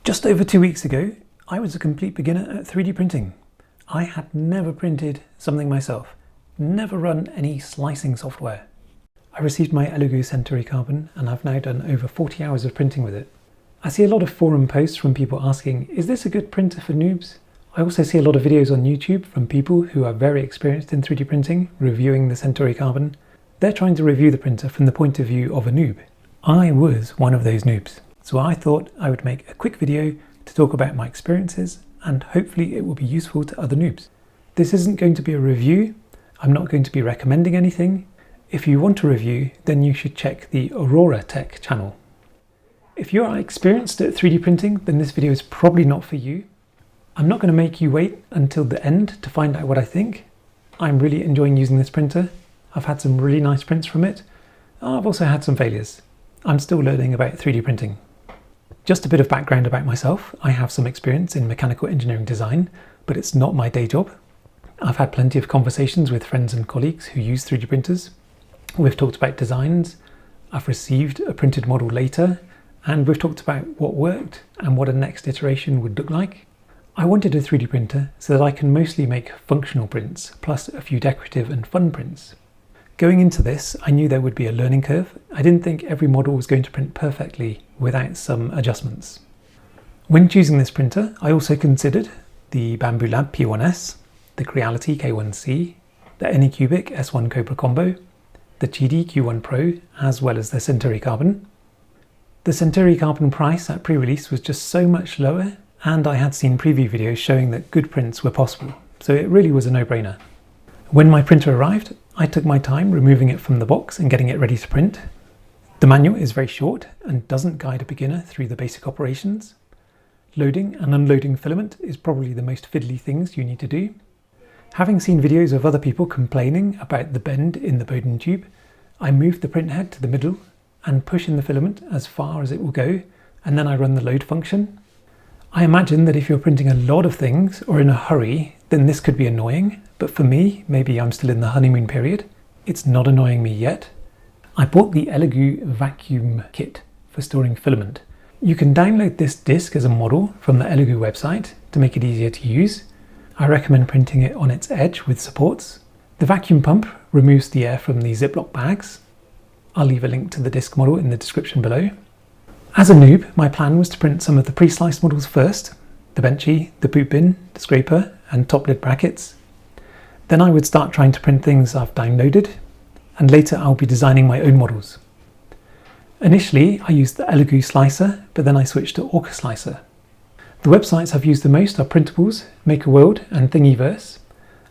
Just over 2 weeks ago, I was a complete beginner at 3D printing. I had never printed something myself, never run any slicing software. I received my Elegoo Centauri Carbon and I've now done over 40 hours of printing with it. I see a lot of forum posts from people asking, is this a good printer for noobs? I also see a lot of videos on YouTube from people who are very experienced in 3D printing, reviewing the Centauri Carbon. They're trying to review the printer from the point of view of a noob. I was one of those noobs. So I thought I would make a quick video to talk about my experiences and hopefully it will be useful to other noobs. This isn't going to be a review. I'm not going to be recommending anything. If you want a review, then you should check the Aurora Tech channel. If you are experienced at 3D printing, then this video is probably not for you. I'm not going to make you wait until the end to find out what I think. I'm really enjoying using this printer. I've had some really nice prints from it. I've also had some failures. I'm still learning about 3D printing. Just a bit of background about myself. I have some experience in mechanical engineering design, but it's not my day job. I've had plenty of conversations with friends and colleagues who use 3D printers. We've talked about designs. I've received a printed model later, and we've talked about what worked and what a next iteration would look like. I wanted a 3D printer so that I can mostly make functional prints, plus a few decorative and fun prints. Going into this, I knew there would be a learning curve. I didn't think every model was going to print perfectly without some adjustments. When choosing this printer, I also considered the Bambu Lab P1S, the Creality K1C, the Anycubic S1 Cobra Combo, the Chidi Q1 Pro, as well as the Centauri Carbon. The Centauri Carbon price at pre-release was just so much lower, and I had seen preview videos showing that good prints were possible, so it really was a no-brainer. When my printer arrived, I took my time removing it from the box and getting it ready to print. The manual is very short and doesn't guide a beginner through the basic operations. Loading and unloading filament is probably the most fiddly things you need to do. Having seen videos of other people complaining about the bend in the Bowden tube, I move the print head to the middle and push in the filament as far as it will go, and then I run the load function. I imagine that if you're printing a lot of things or in a hurry, then this could be annoying, but for me, maybe I'm still in the honeymoon period, it's not annoying me yet. I bought the Elegoo vacuum kit for storing filament. You can download this disc as a model from the Elegoo website to make it easier to use. I recommend printing it on its edge with supports. The vacuum pump removes the air from the Ziploc bags. I'll leave a link to the disc model in the description below. As a noob, my plan was to print some of the pre-sliced models first, the benchy, the boot bin, the scraper, and top lid brackets. Then I would start trying to print things I've downloaded, and later I'll be designing my own models. Initially, I used the Elegoo slicer, but then I switched to Orca slicer. The websites I've used the most are Printables, Makerworld, and Thingiverse.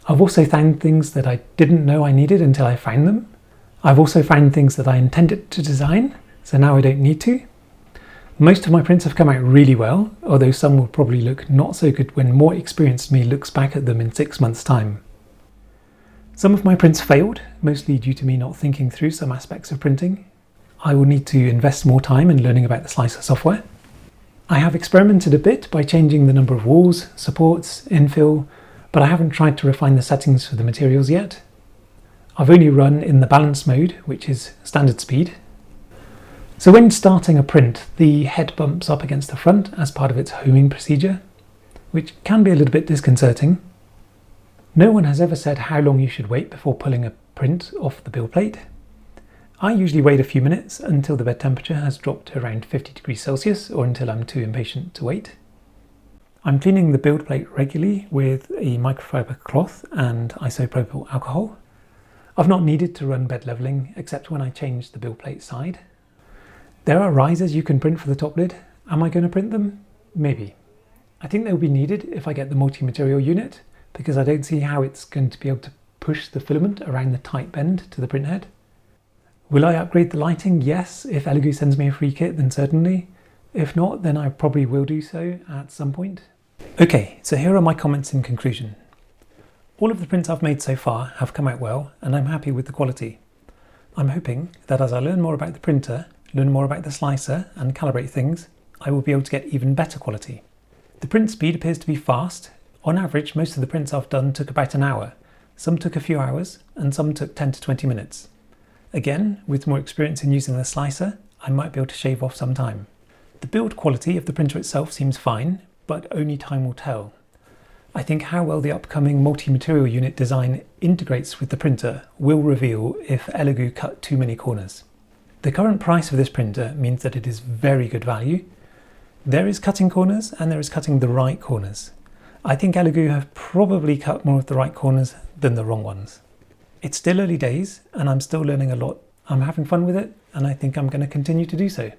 I've also found things that I didn't know I needed until I found them. I've also found things that I intended to design, so now I don't need to. Most of my prints have come out really well, although some will probably look not so good when more experienced me looks back at them in 6 months' time. Some of my prints failed, mostly due to me not thinking through some aspects of printing. I will need to invest more time in learning about the slicer software. I have experimented a bit by changing the number of walls, supports, infill, but I haven't tried to refine the settings for the materials yet. I've only run in the balance mode, which is standard speed. So when starting a print, the head bumps up against the front as part of its homing procedure, which can be a little bit disconcerting. No one has ever said how long you should wait before pulling a print off the build plate. I usually wait a few minutes until the bed temperature has dropped to around 50 degrees Celsius or until I'm too impatient to wait. I'm cleaning the build plate regularly with a microfiber cloth and isopropyl alcohol. I've not needed to run bed leveling except when I change the build plate side. There are risers you can print for the top lid. Am I going to print them? Maybe. I think they'll be needed if I get the multi-material unit, because I don't see how it's going to be able to push the filament around the tight bend to the print head. Will I upgrade the lighting? Yes. If Elegoo sends me a free kit, then certainly. If not, then I probably will do so at some point. Okay, so here are my comments in conclusion. All of the prints I've made so far have come out well, and I'm happy with the quality. I'm hoping that as I learn more about the printer, learn more about the slicer, and calibrate things, I will be able to get even better quality. The print speed appears to be fast. On average, most of the prints I've done took about an hour. Some took a few hours, and some took 10 to 20 minutes. Again, with more experience in using the slicer, I might be able to shave off some time. The build quality of the printer itself seems fine, but only time will tell. I think how well the upcoming multi-material unit design integrates with the printer will reveal if Elegoo cut too many corners. The current price of this printer means that it is very good value. There is cutting corners and there is cutting the right corners. I think Elegoo have probably cut more of the right corners than the wrong ones. It's still early days and I'm still learning a lot. I'm having fun with it and I think I'm going to continue to do so.